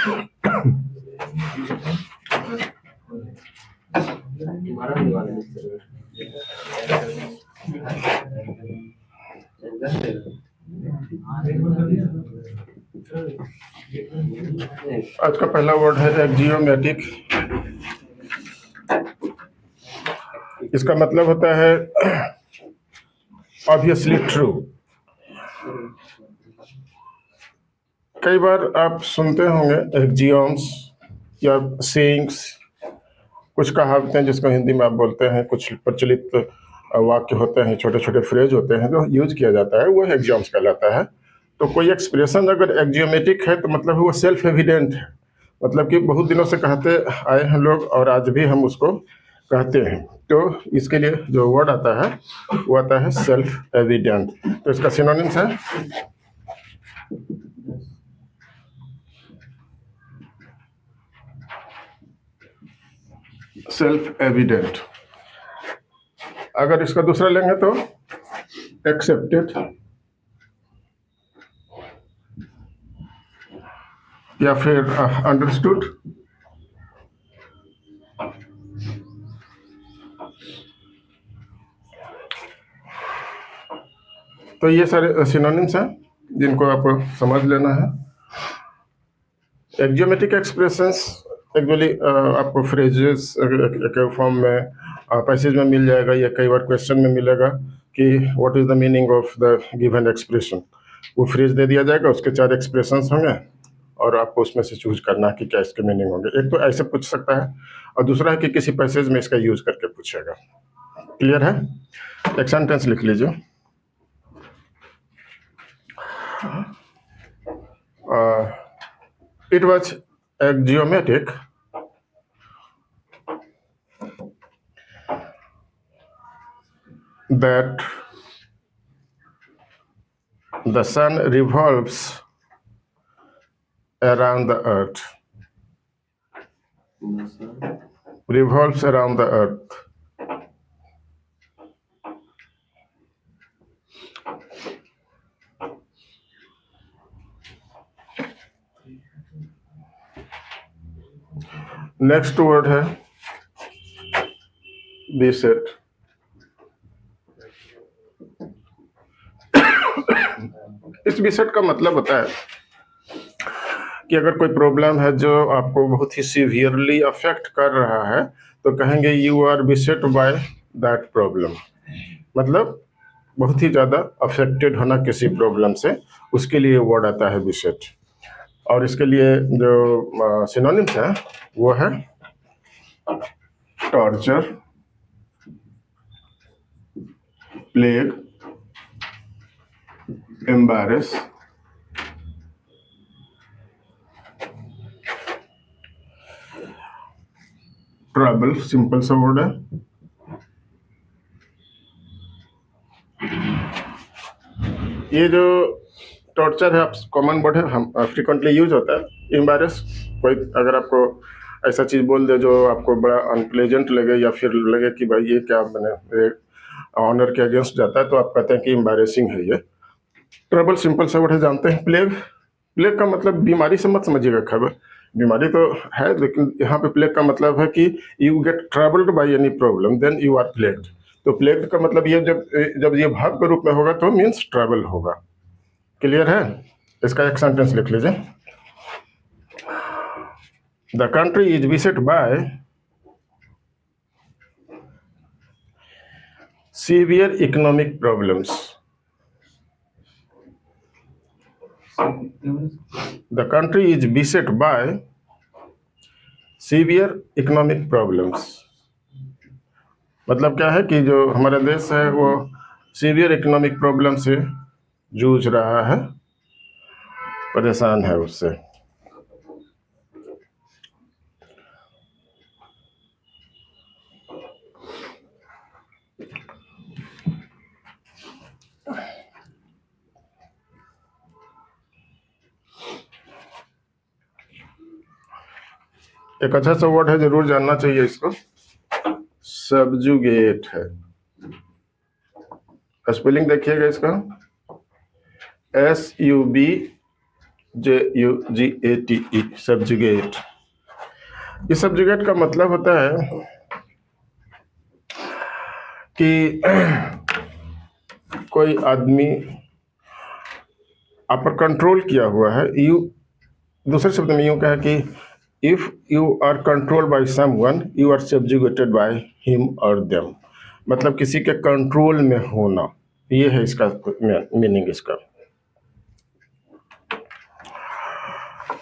आज का पहला वर्ड है एक्जियोमेटिक। इसका मतलब होता है ऑब्वियसली ट्रू। कई बार आप सुनते होंगे एक्जियोम्स या सेइंग्स, कुछ कहावतें जिसको हिंदी में आप बोलते हैं, कुछ प्रचलित वाक्य होते हैं, छोटे छोटे फ्रेज होते हैं जो यूज किया जाता है, वो एक्जियोम्स कहलाता है। तो कोई एक्सप्रेशन अगर एक्जियोमेटिक है तो मतलब वो सेल्फ एविडेंट है, मतलब कि बहुत दिनों से कहते आए हैं लोग और आज भी हम उसको कहते हैं। तो इसके लिए जो वर्ड आता है वो आता है सेल्फ एविडेंट। तो इसका सिनोनिम्स है सेल्फ एविडेंट। अगर इसका दूसरा लेंगे तो एक्सेप्टेड या फिर अंडरस्टूड। तो ये सारे सिनोनिम्स हैं जिनको आपको समझ लेना है। एक्जियोमेटिक एक्सप्रेशंस एक्चुअली आपको फ्रेजेस के फॉर्म में पैसेज में मिल जाएगा या कई बार क्वेश्चन में मिलेगा कि what is the meaning of the given expression. वो फ्रेज दे दिया जाएगा, उसके 4 एक्सप्रेशंस होंगे और आपको उसमें से चूज करना है कि क्या इसके मीनिंग होंगे। एक तो ऐसे पूछ सकता है और दूसरा है कि किसी पैसेज में इसका यूज करके पूछेगा। क्लियर है? एक सेंटेंस लिख लीजिए। It was axiomatic that the sun revolves around the earth. Revolves around the earth. Next word है बीसेट। इस बीसेट का मतलब होता है कि अगर कोई प्रॉब्लम है जो आपको बहुत ही सीवियरली अफेक्ट कर रहा है तो कहेंगे you are beset by that problem. मतलब बहुत ही ज़्यादा अफेक्टेड होना किसी प्रॉब्लम से, उसके लिए वर्ड आता है बीसेट। और इसके लिए जो सिनोनिम्स है वो है torture, plague, embarrass, trouble. Simple सा वर्ड है। ये जो टॉर्चर है आप कॉमन वर्ड है, हम फ्रिक्वेंटली यूज होता है। एम्बैरेस, कोई अगर आपको ऐसा चीज बोल दे जो आपको बड़ा अनप्लेजेंट लगे या फिर लगे कि भाई ये क्या मैंने ऑनर के अगेंस्ट जाता है तो आप कहते हैं कि एम्बैरेसिंग है ये। ट्रबल सिंपल सा वर्ड है, जानते हैं। प्लेग, प्लेग का मतलब बीमारी से मत समझिएगा खबर, बीमारी तो है लेकिन यहाँ पे प्लेग का मतलब है कि you get troubled by any problem then you are plagued. तो प्लेग का मतलब ये जब ये भाव के रूप में होगा तो मीन्स ट्रबल होगा। क्लियर है? इसका एक सेंटेंस लिख लीजिए। The country is beset by severe economic problems. The country is beset by severe economic problems. मतलब क्या है कि जो हमारा देश है वो सीवियर इकोनॉमिक प्रॉब्लम से जूझ रहा है, परेशान है उससे। एक अच्छा सा वर्ड है, जरूर जानना चाहिए इसको, सबजुगेट है। स्पेलिंग देखिएगा इसका, SUB Subjugate, सब्जुगेट। इस सब्जुगेट का मतलब होता है कि कोई आदमी आप पर कंट्रोल किया हुआ है। दूसरे शब्द में यूं कहा कि if you are controlled by someone you are subjugated by him और देम। मतलब किसी के कंट्रोल में होना, ये है इसका मीनिंग इसका।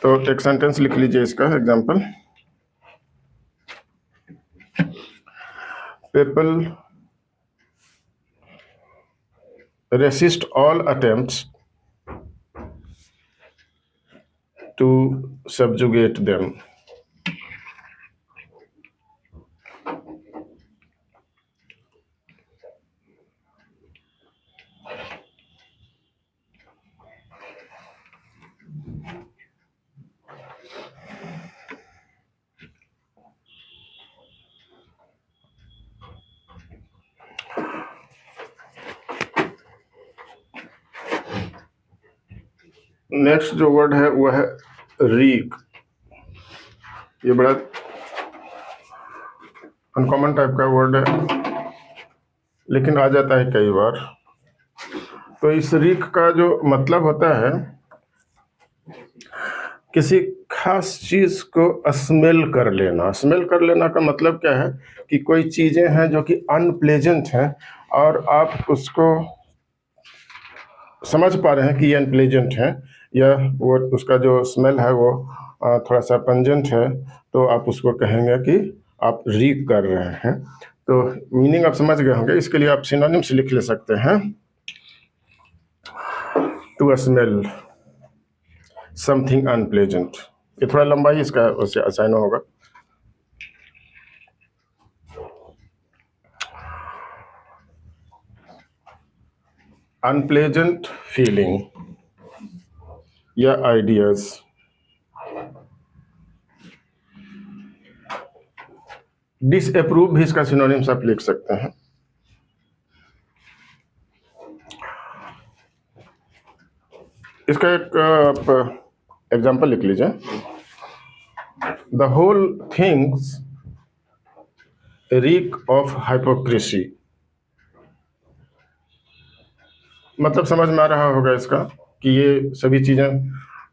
तो एक सेंटेंस लिख लीजिए इसका example. People resist all attempts to subjugate them. Next जो वर्ड है वो है रीक। ये बड़ा अनकॉमन टाइप का वर्ड है, लेकिन आ जाता है कई बार। तो इस रीक का जो मतलब होता है किसी खास चीज को स्मेल कर लेना। स्मेल कर लेना का मतलब क्या है कि कोई चीजें हैं जो कि अनप्लेजेंट हैं और आप उसको समझ पा रहे हैं कि ये अनप्लेजेंट है, या वो उसका जो स्मेल है वो थोड़ा सा पंजेंट है, तो आप उसको कहेंगे कि आप रीक कर रहे हैं। तो मीनिंग आप समझ गए होंगे। इसके लिए आप सिनोनिम्स लिख ले सकते हैं। To smell something unpleasant. ये थोड़ा लंबा ही इसका उससे असाइन होगा। अनप्लेजेंट फीलिंग या आइडियाज। डिसअप्रूव भी इसका सिनोनिम्स आप लिख सकते हैं। इसका एक आप एग्जाम्पल लिख लीजिए। The whole things reek of hypocrisy. मतलब समझ में आ रहा होगा इसका कि ये सभी चीजें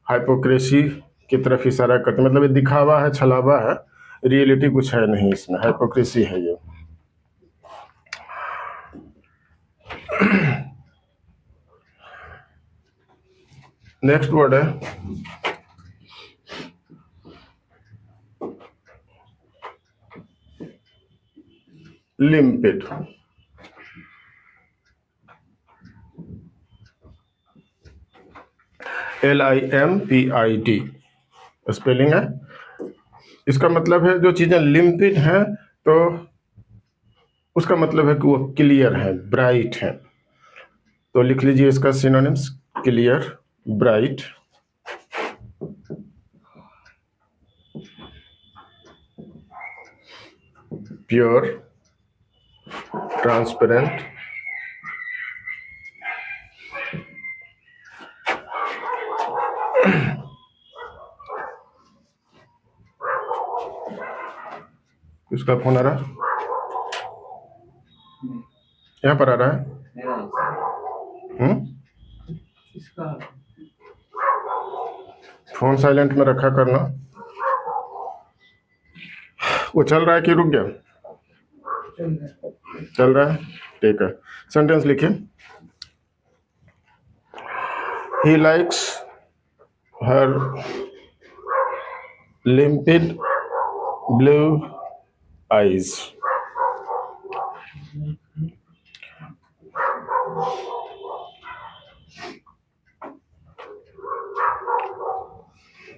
हाइपोक्रेसी की तरफ इशारा करती, मतलब ये दिखावा है, छलावा है, रियलिटी कुछ है नहीं इसमें, हाइपोक्रेसी है ये। नेक्स्ट वर्ड है लिम्पिड। LIMPID स्पेलिंग है। इसका मतलब है जो चीजें लिम्पिड हैं तो उसका मतलब है कि वो क्लियर है, ब्राइट है। तो लिख लीजिए इसका synonyms clear, bright, pure, transparent, किसका फोन आ रहा है? यहाँ पर आ रहा है। फोन साइलेंट में रखा करना। वो चल रहा है कि रुक गया? चल रहा है, ठीक है। सेंटेंस लिखिए। He likes her लिम्पिड blue eyes.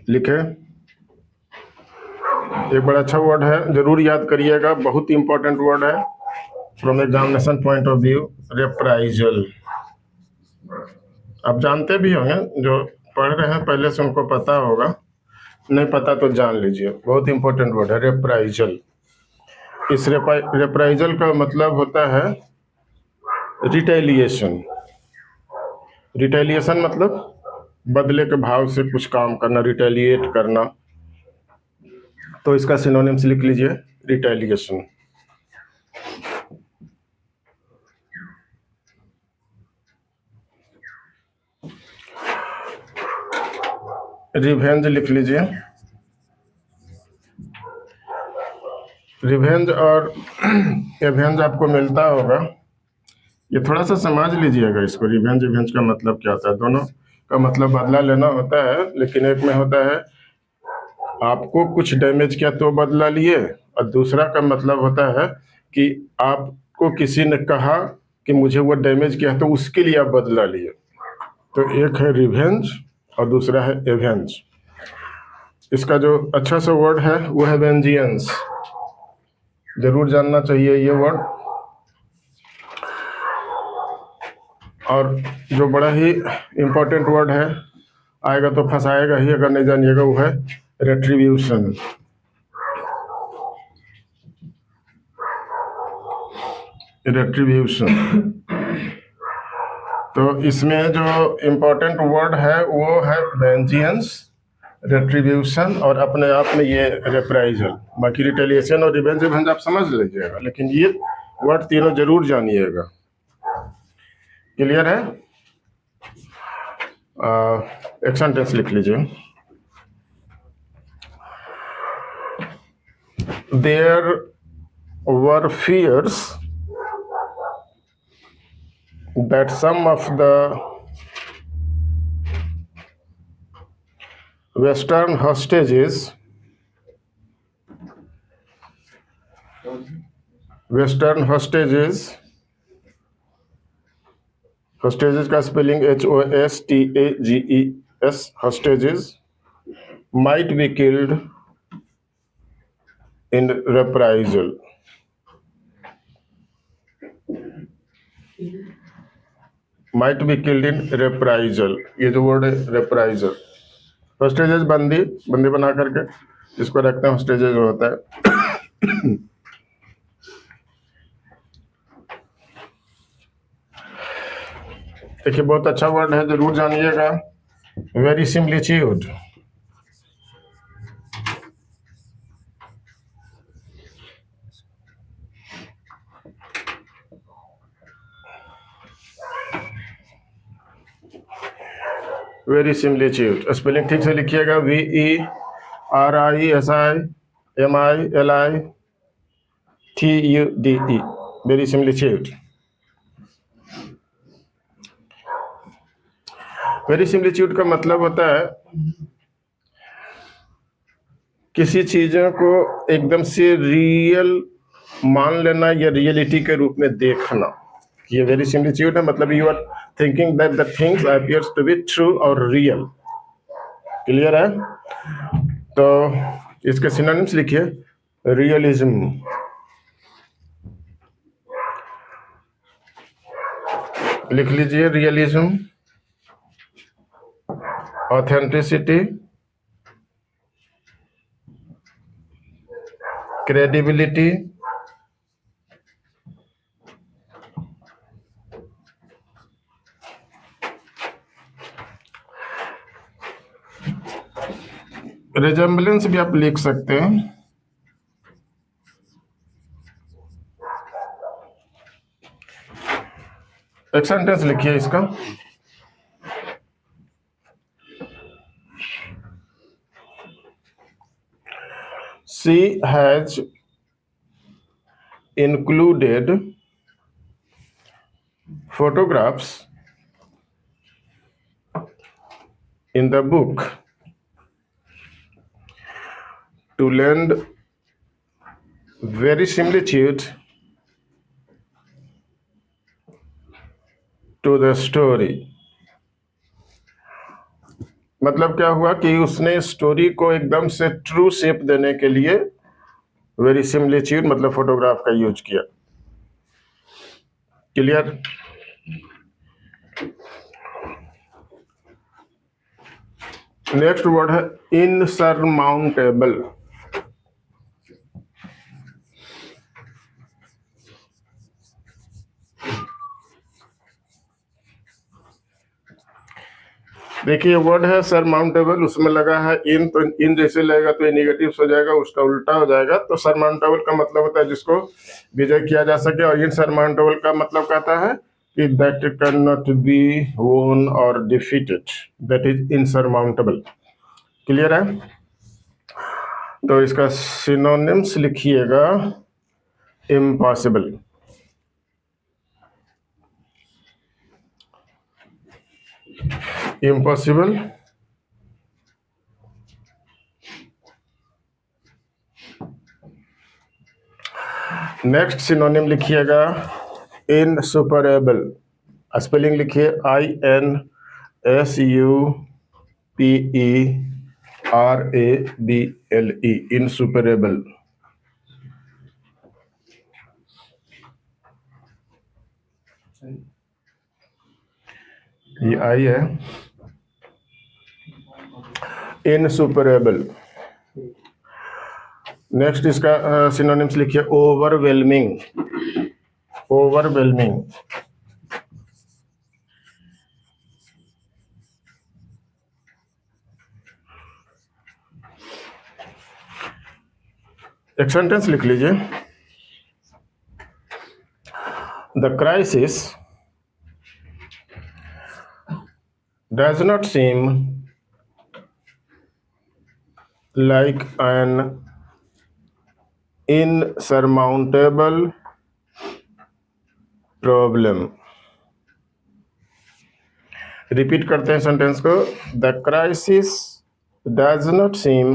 लिखे। एक बड़ा अच्छा वर्ड है, जरूर याद करिएगा, बहुत ही इंपॉर्टेंट वर्ड है from examination point of view, reprisal. आप जानते भी होंगे, जो पढ़ रहे हैं पहले से उनको पता होगा, नहीं पता तो जान लीजिए। बहुत इंपॉर्टेंट वर्ड है रेप्राइजल। इस रेप्राइजल का मतलब होता है रिटेलिएशन। रिटेलिएशन मतलब बदले के भाव से कुछ काम करना, रिटेलिएट करना, तो इसका सिनोनिम्स लिख लीजिए रिटेलिएशन। रिवेंज लिख लीजिए। रिवेंज और एवेंज आपको मिलता होगा, ये थोड़ा सा समझ लीजिएगा इसको। रिवेंज एवेंज का मतलब क्या होता है? दोनों का मतलब बदला लेना होता है, लेकिन एक में होता है आपको कुछ डैमेज किया तो बदला लिए, और दूसरा का मतलब होता है कि आपको किसी ने कहा कि मुझे वो डैमेज किया तो उसके लिए आप बदला लिए। तो एक है रिवेंज और दूसरा है एवेंज। इसका जो अच्छा सा वर्ड है वो है वेंजियंस। जरूर जानना चाहिए ये वर्ड। और जो बड़ा ही इंपॉर्टेंट वर्ड है, आएगा तो फंसाएगा ही अगर नहीं जानिएगा, वो है रेट्रीब्यूशन। रेट्रीब्यूशन। तो इसमें जो इंपॉर्टेंट वर्ड है वो है वेंजियंस, रेट्रीब्यूशन और अपने आप में ये रेप्राइजल। बाकी रिटेलिएशन और रिवेंज एवेंज आप समझ लीजिएगा, लेकिन ये वर्ड तीनों जरूर जानिएगा। क्लियर है? एक सेंटेंस लिख लीजिए। There were fears that some of the Western hostages का spelling HOSTAGES, hostages might be killed in reprisal. Might be killed in reprisal, ये जो वर्ड है reprisal। होस्टेजेस बंदी बना करके इसको रखते हैं, होस्टेजेस होता है। देखिए बहुत अच्छा वर्ड है, जरूर जानिएगा। वेरी सिम्प्लिट्यूड। वेरी सिम्प्लिट्यूड। स्पेलिंग ठीक से लिखिएगा, VERISIMILITUDE। वेरी सिम्प्लिट्यूड। वेरी सिम्प्लिट्यूड का मतलब होता है किसी चीजों को एकदम से रियल मान लेना या रियलिटी के रूप में देखना। ये वेरी सिम्प्लिट्यूड है, मतलब you are thinking that the things appears to be true और रियल। क्लियर है? तो इसके सिनोनिम्स लिखिए। रियलिज्म, लिख लीजिए रियलिज्म। ऑथेंटिसिटी, क्रेडिबिलिटी, रिजेम्बलेंस भी आप लिख सकते हैं। एक सेंटेंस लिखिए इसका। She has included photographs in the book to lend verisimilitude to the story। मतलब क्या हुआ कि उसने स्टोरी को एकदम से ट्रू शेप देने के लिए वेरिसिमिलिट्यूड मतलब फोटोग्राफ का यूज किया। क्लियर? नेक्स्ट वर्ड है इनसरमाउंटेबल। देखिए वर्ड है सरमाउंटेबल, उसमें लगा है इन, तो इन जैसे लगेगा तो ये निगेटिव हो जाएगा, उसका उल्टा हो जाएगा। तो सरमाउंटेबल का मतलब होता है जिसको विजय किया जा सके, और इनसरमाउंटेबल का मतलब कहता है कि दैट कैन नॉट बी वोन और डिफीटेड, दैट इज इनसरमाउंटेबल। क्लियर है? तो इसका सिनोनिम्स लिखिएगा इम्पॉसिबल। इम्पॉसिबल, नेक्स्ट सिनोनिम लिखिएगा इनसुपरेबल। स्पेलिंग लिखिए INSUPERABLE, इनसुपरेबल। ये आई है, इनसुपरेबल। नेक्स्ट इसका सिनोनिम्स लिखिए ओवरवेलमिंग। ओवरवेलमिंग, एक सेंटेंस लिख लीजिए, the crisis does not seem like an insurmountable problem। Repeat करते हैं सेंटेंस को, the crisis does not seem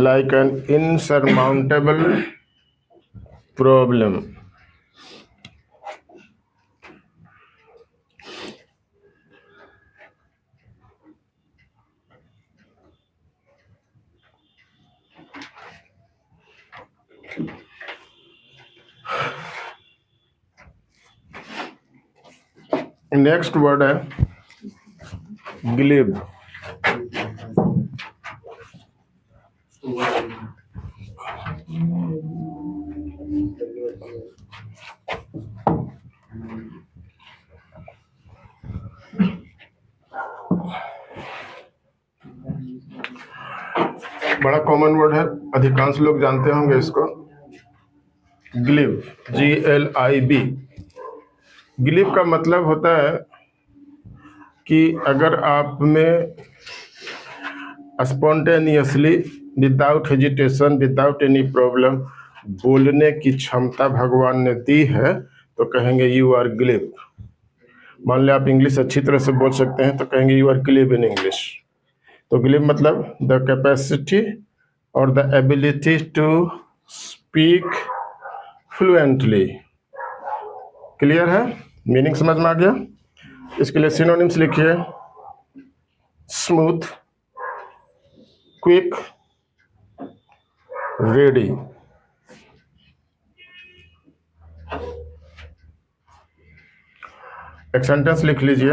like an insurmountable problem। Next word है ग्लिब। बड़ा कॉमन वर्ड है, अधिकांश लोग जानते होंगे इसको। Glib, GLIB। ग्लिब का मतलब होता है कि अगर आप में spontaneously, without hesitation, without any problem बोलने की क्षमता भगवान ने दी है तो कहेंगे यू आर ग्लिब। मान लिया आप इंग्लिश अच्छी तरह से बोल सकते हैं तो कहेंगे you are glib in English. तो ग्लिब मतलब द कैपेसिटी और the ability to speak fluently. Clear है? मीनिंग समझ में आ गया? इसके लिए सिनोनिम्स लिखिए स्मूथ, क्विक, रेडी। एक सेंटेंस लिख लीजिए,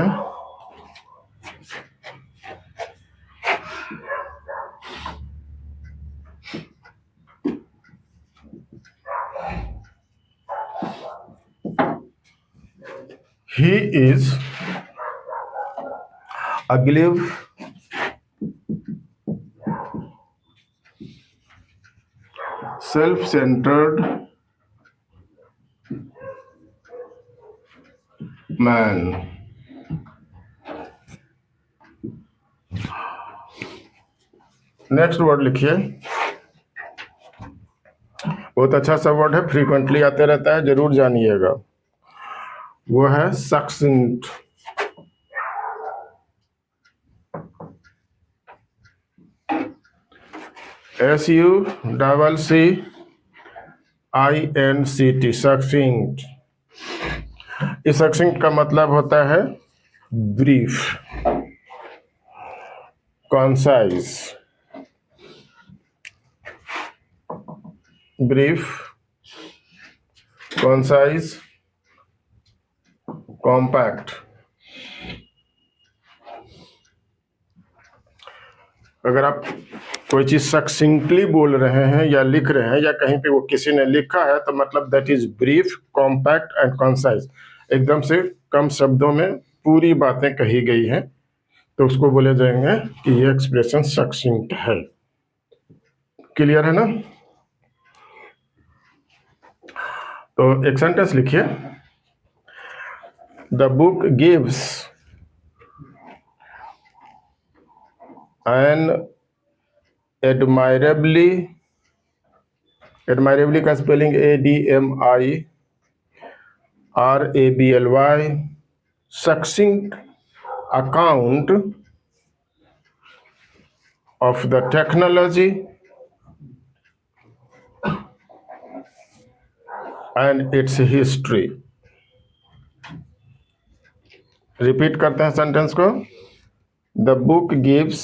he is a glib self-centered man। Next word लिखिए, बहुत अच्छा सा वर्ड है, फ्रीक्वेंटली आते रहता है, जरूर जानिएगा। वो है सक्सेंट। SUCCINT, सक्सेंट। इस सक्सेंट का मतलब होता है brief, concise. Brief, concise, compact. अगर आप कोई चीज सक्सिंक्टली बोल रहे हैं या लिख रहे हैं या कहीं पे वो किसी ने लिखा है तो मतलब that is brief, compact and concise. एकदम से कम शब्दों में पूरी बातें कही गई हैं, तो उसको बोले जाएंगे कि ये एक्सप्रेशन सक्सिंक्ट है। क्लियर है ना? तो एक सेंटेंस लिखिए, the book gives an admirably का spelling ADMIRABLY succinct account of the technology and its history। Repeat करते हैं सेंटेंस को, the book gives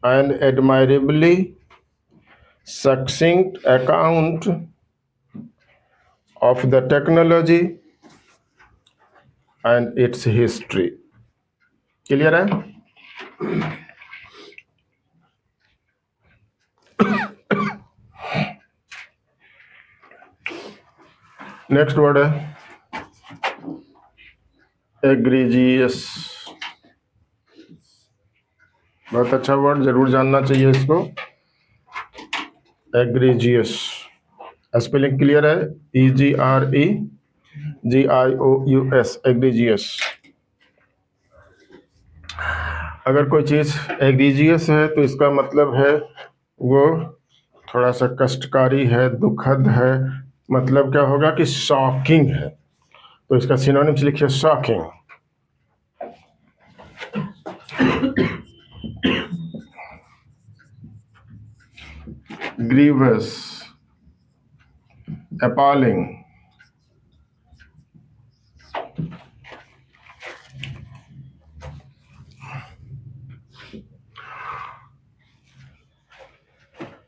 an admirably succinct account of the technology and its history। Clear है? Next word है egregious. बहुत अच्छा word, जरूर जानना चाहिए इसको। एग्रीजियस, स्पेलिंग क्लियर है, EGREGIOUS, एग्रीजियस। अगर कोई चीज एग्रीजियस है तो इसका मतलब है वो थोड़ा सा कष्टकारी है, दुखद है। मतलब क्या होगा कि शॉकिंग है, तो इसका सिनोनिम्स लिखिए शॉकिंग। ग्रीवस, appalling,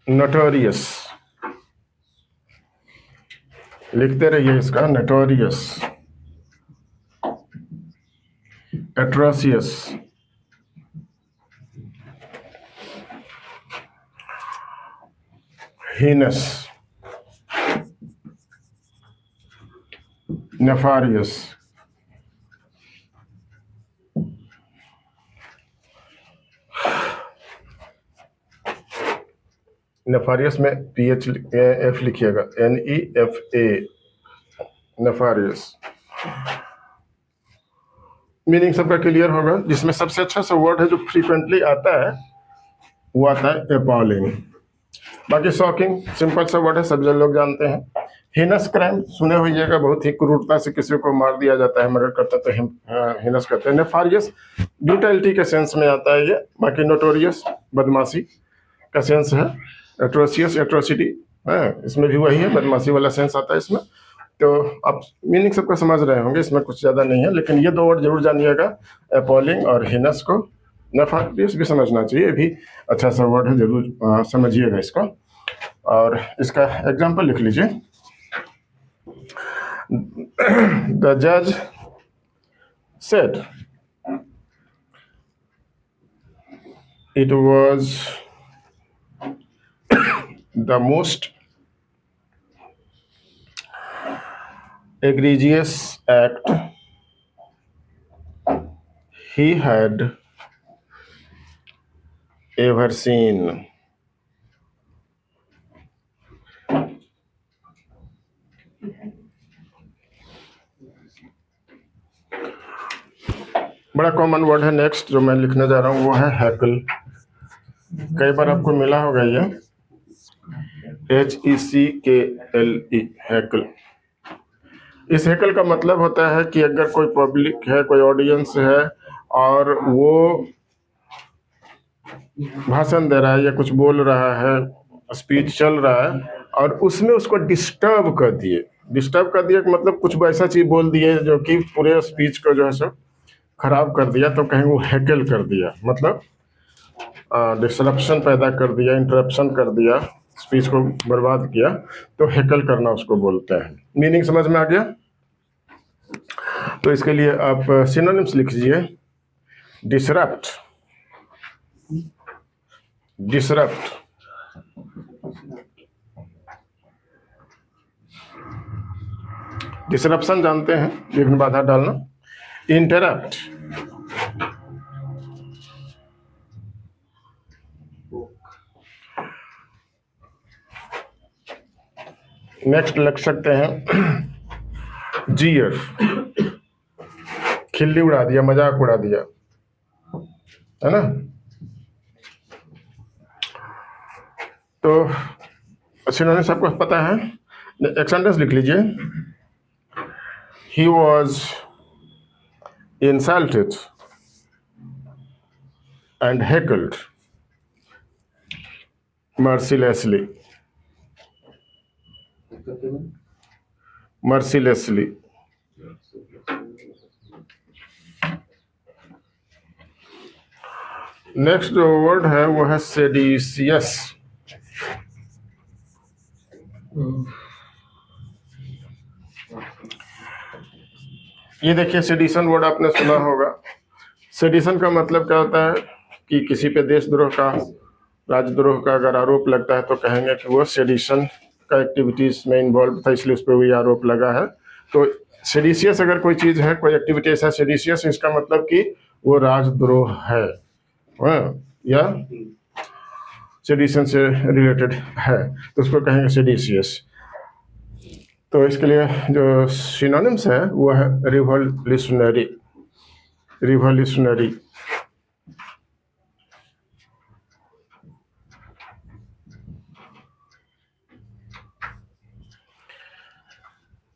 notorious, लिखते रहिए इसका, notorious, atrocious, heinous, nefarious, नेफारियस में PH लिखिएगा, NEFA, नेफारियस। मीनिंग सबका क्लियर होगा। जिसमें सबसे अच्छा सा वर्ड है जो फ्रीक्वेंटली आता है वो आता है एपॉलिंग। बाकी शॉकिंग सिंपल सा वर्ड है, सब लोग जानते हैं। हिनस क्राइम सुने होइएगा, बहुत ही क्रूरता से किसी को मार दिया जाता है, मर्डर करता है तो हिनस कहते हैं। नेफारियस ब्रूटैलिटी के सेंस में आता है ये। बाकी नोटोरियस बदमाशी का सेंस है। एट्रोसियस एट्रोसिटी है, इसमें भी वही है, बदमाशी वाला सेंस आता है इसमें। तो आप मीनिंग सबका समझ रहे होंगे, इसमें कुछ ज़्यादा नहीं है। लेकिन ये दो वर्ड जरूर जानिएगा, एपॉलिंग और हिनस को। नेफारियस भी समझना चाहिए, भी अच्छा सा वर्ड है, जरूर समझिएगा इसको। और इसका एग्जाम्पल लिख लीजिए, द जज said it was the most egregious act he had ever seen। बड़ा कॉमन वर्ड है नेक्स्ट जो मैं लिखने जा रहा हूं, वो है हैकल। कई बार आपको मिला होगा ये, HECKLE, हैकल। इस हैकल का मतलब होता है कि अगर कोई पब्लिक है, कोई ऑडियंस है और वो भाषण दे रहा है या कुछ बोल रहा है, स्पीच चल रहा है, और उसमें उसको डिस्टर्ब कर दिए। डिस्टर्ब कर दिया मतलब कुछ वैसा चीज बोल दिए जो कि पूरे स्पीच को जो है सो खराब कर दिया, तो कहीं वो हैकल कर दिया, मतलब डिसरप्शन पैदा कर दिया, इंटरप्शन कर दिया, स्पीच को बर्बाद किया, तो हैकल करना उसको बोलते हैं। मीनिंग समझ में आ गया? तो इसके लिए आप सिनोनिम्स लिख लीजिए, डिसरप्ट, डिसरप्ट, डिसरप्शन जानते हैं, विघ्न बाधा डालना। interrupt. नेक्स्ट लग सकते हैं जीयर, खिल्ली उड़ा दिया, मजाक उड़ा दिया, है ना। तो सिनोनिम्स आपको पता है। एक सेंटेंस लिख लीजिए, he was insulted and heckled mercilessly. mercilessly. Next जो वर्ड है वो है सेडिशियस। ये देखिए, सेडिशन वर्ड आपने सुना होगा। सेडिशन का मतलब क्या होता है कि किसी पे देशद्रोह का, राजद्रोह का अगर आरोप लगता है तो कहेंगे कि वो सेडिशन का एक्टिविटीज में इन्वॉल्व था, इसलिए उस पर भी आरोप लगा है। तो सेडिशियस अगर कोई चीज है, कोई एक्टिविटी ऐसा सेडिशियस, इसका मतलब कि वो राजद्रोह है, या सेडिशन से रिलेटेड है, तो उसको कहेंगे सेडिशियस। तो इसके लिए जो सिनोनिम्स है वो है रिवॉल्यूशनरी। रिवॉल्यूशनरी,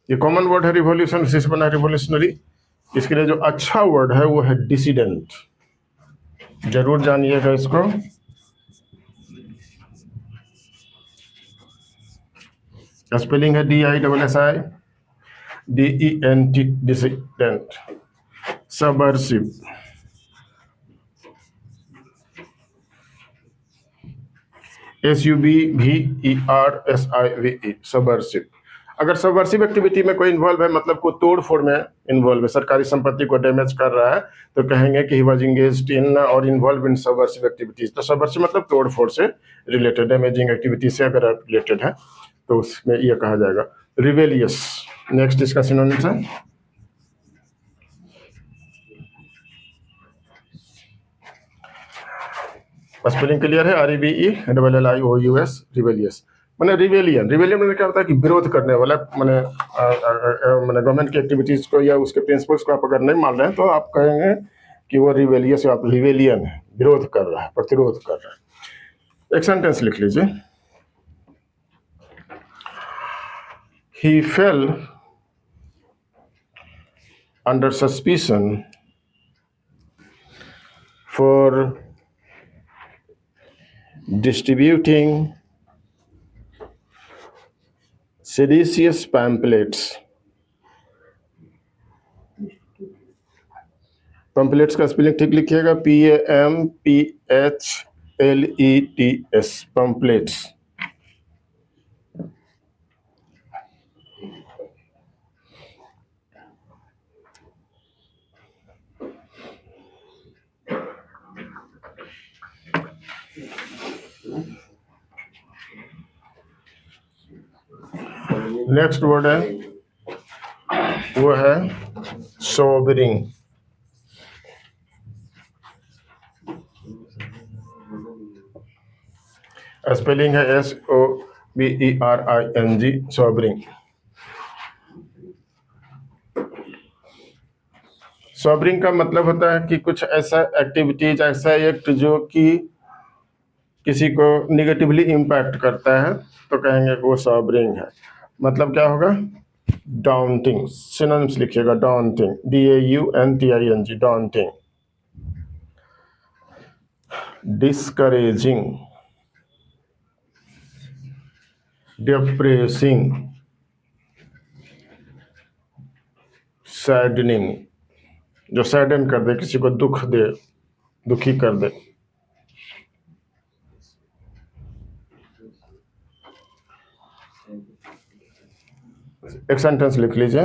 ये कॉमन वर्ड है रिवॉल्यूशन, इसी से बना है रिवॉल्यूशनरी। इसके लिए जो अच्छा वर्ड है वो है डिसिडेंट, जरूर जानिएगा इसको। स्पेलिंग है DISSIDENT, dissident. Subversive, SUBVERSIVE, subversive. अगर सबवर्सिव एक्टिविटी में कोई इन्वॉल्व है, मतलब को तोड़ फोड़ में इन्वॉल्व है, सरकारी संपत्ति को डैमेज कर रहा है, तो कहेंगे कि ही वाज इंगेज्ड इन और इन्वॉल्व इन सबवर्सिव एक्टिविटीज। तो सबवर्सिव मतलब तोड़ फोड़ से रिलेटेड, डैमेजिंग एक्टिविटी से अगर रिलेटेड है तो उसमें यह कहा जाएगा। रिवेलियस, नेक्स्ट इसका सिनोनिम्स है स्पेलिंग क्लियर है, REVELLIOUS, रिवेलियस। मैंने रिवेलियन, रिवेलियन मैंने क्या होता है कि विरोध करने वाला, मैंने गवर्नमेंट की एक्टिविटीज को या उसके प्रिंसिपल्स को आप अगर नहीं मान रहे हैं तो आप कहेंगे कि वो रिवेलियस, आप रिवेलियन है, विरोध कर रहा है, प्रतिरोध कर रहा है। एक सेंटेंस लिख लीजिए, he fell under suspicion for distributing seditious pamphlets। Pamphlets का स्पेलिंग ठीक लिखिएगा, PAMPHLETS, पैम्पलेट्स। नेक्स्ट वर्ड है वो है सोबरिंग। स्पेलिंग है SOBERING, सोबरिंग। सोबरिंग का मतलब होता है कि कुछ ऐसा एक्टिविटीज, ऐसा एक्ट जो कि किसी को निगेटिवली इम्पैक्ट करता है, तो कहेंगे कि वो सोबरिंग है। मतलब क्या होगा, डाउंटिंग। सिनोनिम्स लिखिएगा, daunting, DAUNTING, daunting. Discouraging, depressing, saddening, जो सैडन कर दे, किसी को दुख दे, दुखी कर दे। एक सेंटेंस लिख लीजिए,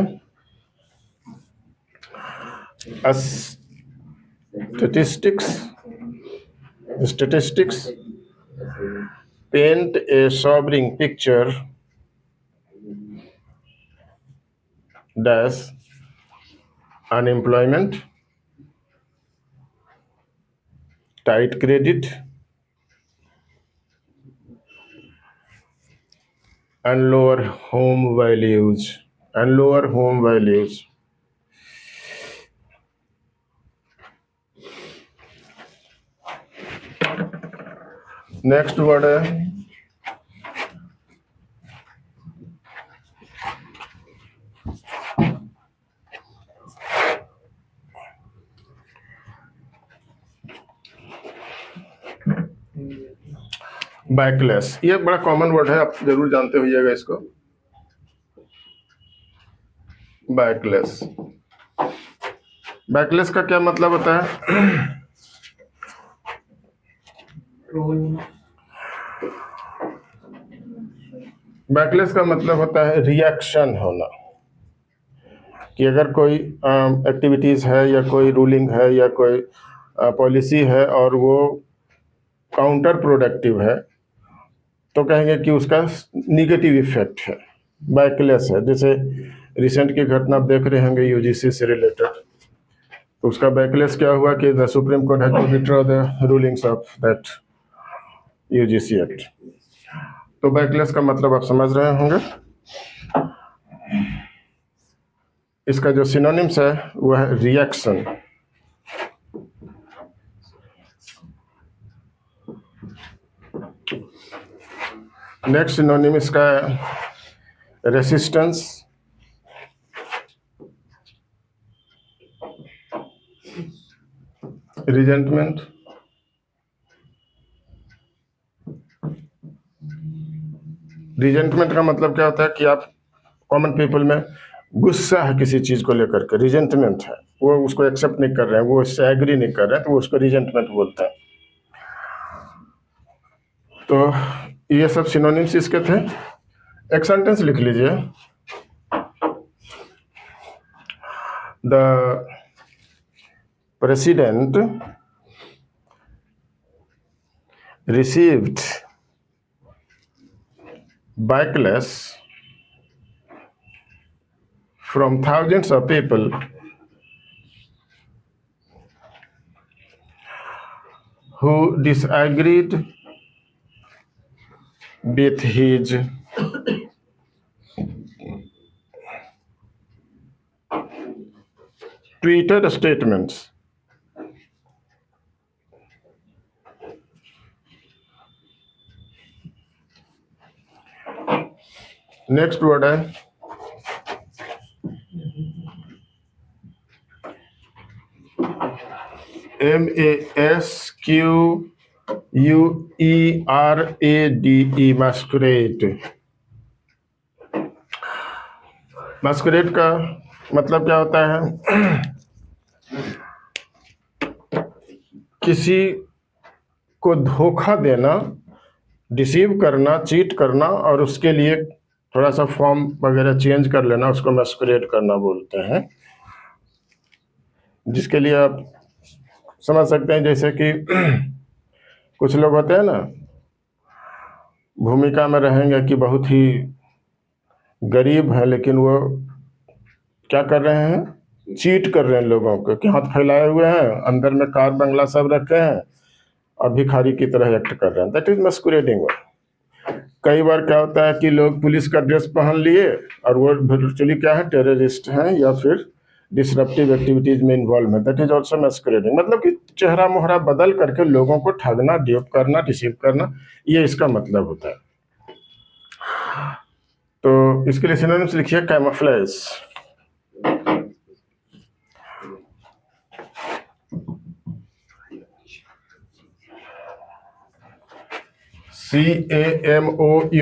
statistics paint a sobering picture dash unemployment, tight credit, and lower home values. Next word है बैकलेस। ये बड़ा कॉमन वर्ड है, आप जरूर जानते होइएगा इसको। बैकलेस, बैकलेस का क्या मतलब होता है? बैकलेस का मतलब होता है रिएक्शन होना, कि अगर कोई एक्टिविटीज़ है या कोई रूलिंग है या कोई पॉलिसी है और वो काउंटर प्रोडक्टिव है तो कहेंगे कि उसका निगेटिव इफेक्ट है, बैकलेस है। जैसे रिसेंट की घटना आप देख रहे होंगे यूजीसी से रिलेटेड, तो उसका बैकलेस क्या हुआ कि the Supreme Court had to withdraw the rulings of that UGC act. तो बैकलेस का मतलब आप समझ रहे होंगे। इसका जो सिनोनिम्स है वो है रिएक्शन, नेक्स्ट सिनोनिम इसका है रेसिस्टेंस, रिजेंटमेंट, रिजेंटमेंट का मतलब क्या होता है कि आप कॉमन पीपल में गुस्सा है किसी चीज को लेकर के, रिजेंटमेंट है, वो उसको एक्सेप्ट नहीं कर रहे हैं, वो उससे एग्री नहीं कर रहे हैं, तो वो उसको रिजेंटमेंट बोलते हैं। तो ये सब सिनोनिम्स इसके थे। एक सेंटेंस लिख लीजिए, the president received backlash from thousands of people who disagreed with his Twitter statements. Next word है masquerade, masquerade का मतलब क्या होता है? किसी को धोखा देना, डिसीव करना, चीट करना और उसके लिए थोड़ा सा फॉर्म वगैरह चेंज कर लेना, उसको मैस्कुरेट करना बोलते हैं। जिसके लिए आप समझ सकते हैं जैसे कि कुछ लोग होते हैं ना, भूमिका में रहेंगे कि बहुत ही गरीब है लेकिन वो क्या कर रहे हैं, चीट कर रहे हैं लोगों को, कि हाथ फैलाए हुए हैं, अंदर में कार बंगला सब रखे हैं और भिखारी की तरह एक्ट कर रहे हैं। That is masquerading. कई बार क्या होता है कि लोग पुलिस का ड्रेस पहन लिए और वो वर्चुअली क्या है, टेररिस्ट हैं या फिर डिसरप्टिव एक्टिविटीज में इन्वॉल्व है। दैट इज ऑल्सो मैस्कुरेडिंग, मतलब कि चेहरा मोहरा बदल करके लोगों को ठगना, ड्यूप करना, डिसीव करना, ये इसका मतलब होता है। तो इसके लिए सिनोनिम्स लिखिए, कैमोफ्लेज, CAMOUFLAGE,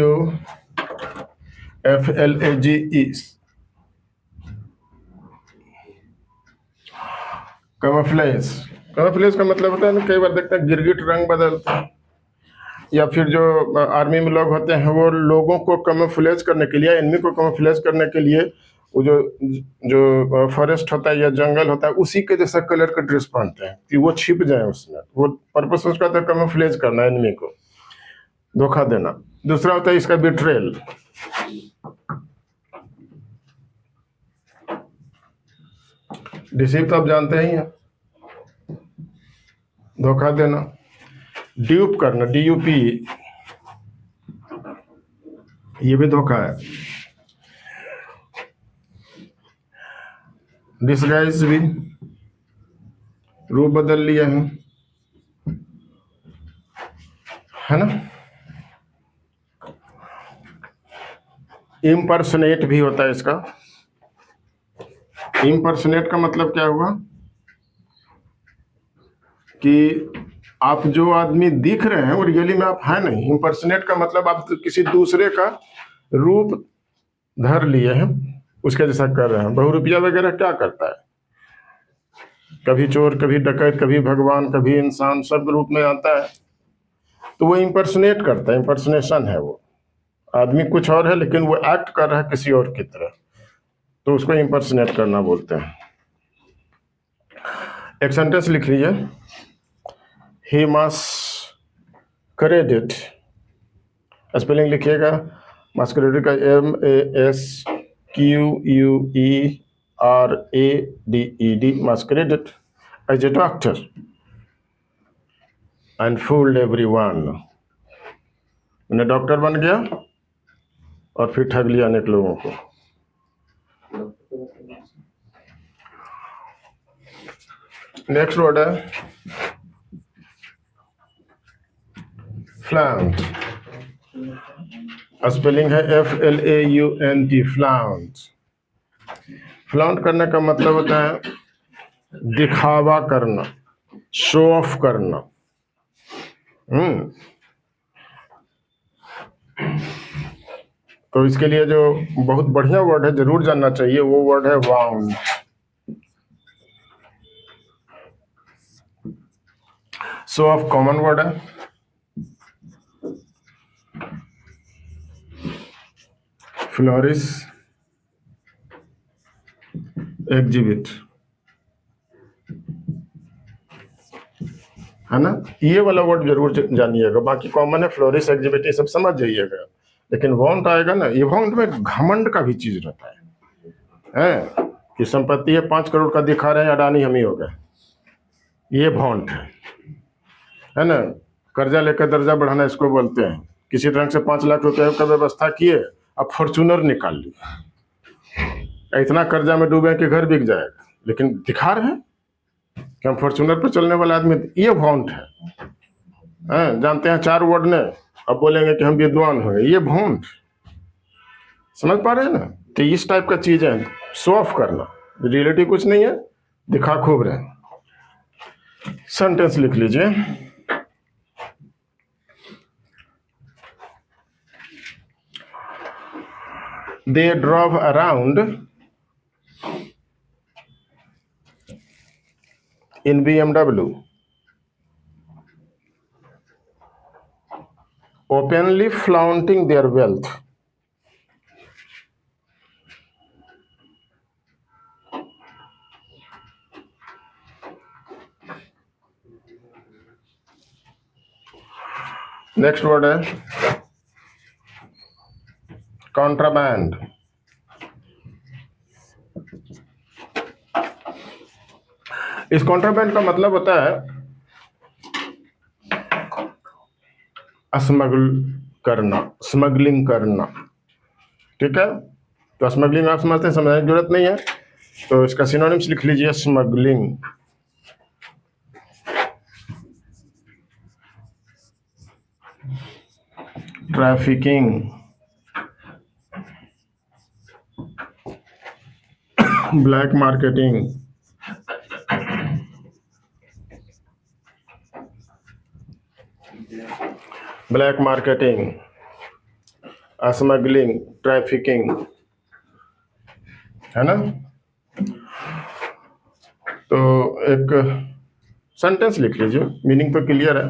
कैमोफ्लेज। कैमोफ्लेज का मतलब होता है ना, कई बार देखते हैं गिरगिट रंग बदलते हैं, या फिर जो आर्मी में लोग होते हैं वो लोगों को कैमोफ्लेज करने के लिए, एनिमी को कैमोफ्लेज करने के लिए वो जो जो फॉरेस्ट होता है या जंगल होता है उसी के जैसा कलर का ड्रेस पहनते हैं कि वो छिप जाए उसमें। वो पर्पस उसका था कैमोफ्लेज करना, एनिमी को धोखा देना। दूसरा होता है इसका बिट्रेल, डिसीव तो आप जानते ही हैं, धोखा देना। ड्यूप करना, DUP, ये भी धोखा है। डिसगाइज भी, रूप बदल लिया है ना। इम्पर्सनेट भी होता है इसका। इम्पर्सनेट का मतलब क्या हुआ कि आप जो आदमी दिख रहे हैं वो रियली में आप हैं नहीं। इम्पर्सनेट का मतलब आप किसी दूसरे का रूप धर लिए हैं, उसके जैसा कर रहे हैं। बहुरूपिया वगैरह क्या करता है, कभी चोर, कभी डकैत, कभी भगवान, कभी इंसान, सब रूप में आता है, तो वो इम्पर्सनेट करता है। इम्पर्सनेशन है, वो आदमी कुछ और है लेकिन वो एक्ट कर रहा है किसी और की तरह, तो उसको इम्पर्सनेट करना बोलते हैं। एक सेंटेंस लिख लीजिए, ही मास्करेडेड। स्पेलिंग लिखिएगा, मास्करेडेड का MASQUERADED, masqueraded as a doctor and fooled everyone. मैंने डॉक्टर बन गया और फिर ठग लिया अनेक लोगों को। नेक्स्ट वर्ड है फ्लाउंट। स्पेलिंग है FLAUNT, फ्लाउंट। फ्लाउंट करने का मतलब होता है दिखावा करना, शो ऑफ करना। तो इसके लिए जो बहुत बढ़िया वर्ड है, जरूर जानना चाहिए, वो वर्ड है wound. Show off common word है। फ्लोरिश, एग्जिबिट, है ना। ये वाला वर्ड जरूर जानिएगा। बाकी कॉमन है, फ्लोरिश, एग्जिबिट, ये सब समझ जाइएगा। लेकिन वाउंट आएगा ना, ये वाउंट में घमंड का भी चीज रहता है कि संपत्ति है 5 करोड़ का, दिखा रहे हैं अडानी हम ही हो गए, ये वाउंट है ना। कर्जा लेकर दर्जा बढ़ाना इसको बोलते हैं। किसी तरह से 5 लाख रुपए का व्यवस्था किए, अब फॉर्चूनर निकाल ली, इतना कर्जा में डूबे कि घर बिक जाएगा, लेकिन दिखा रहे हैं कि हम फॉर्चूनर पर चलने वाला आदमी। ये वाउंट है। जानते हैं 4 वर्ड ने, अब बोलेंगे कि हम विद्वान हो गए, ये वाउंट। समझ पा रहे हैं ना। तो इस टाइप का चीज है, शो ऑफ करना, रियलिटी कुछ नहीं है, दिखा खूब रहे। सेंटेंस लिख लीजिए, they drove around in BMW, openly flaunting their wealth. Next word है कॉन्ट्राबैंड। इस कॉन्ट्राबैंड का मतलब होता है स्मगलिंग करना। ठीक है, तो स्मगलिंग आप समझते हैं, समझने की जरूरत नहीं है। तो इसका सिनोनिम्स लिख लीजिए, smuggling, trafficking, black marketing, smuggling, trafficking, है ना। तो एक सेंटेंस लिख लीजिए, मीनिंग तो क्लियर है।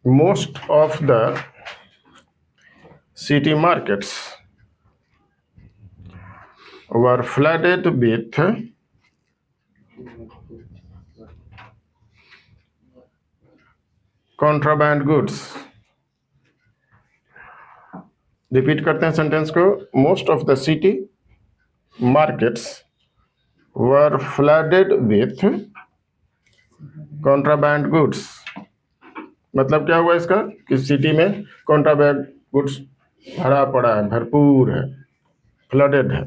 Most of the city markets were flooded with contraband goods. Repeat करते हैं सेंटेंस को, most of the city markets were flooded with contraband goods. मतलब क्या हुआ इसका कि सिटी में कॉन्ट्राबैंड गुड्स भरा पड़ा है, भरपूर है, फ्लडेड है।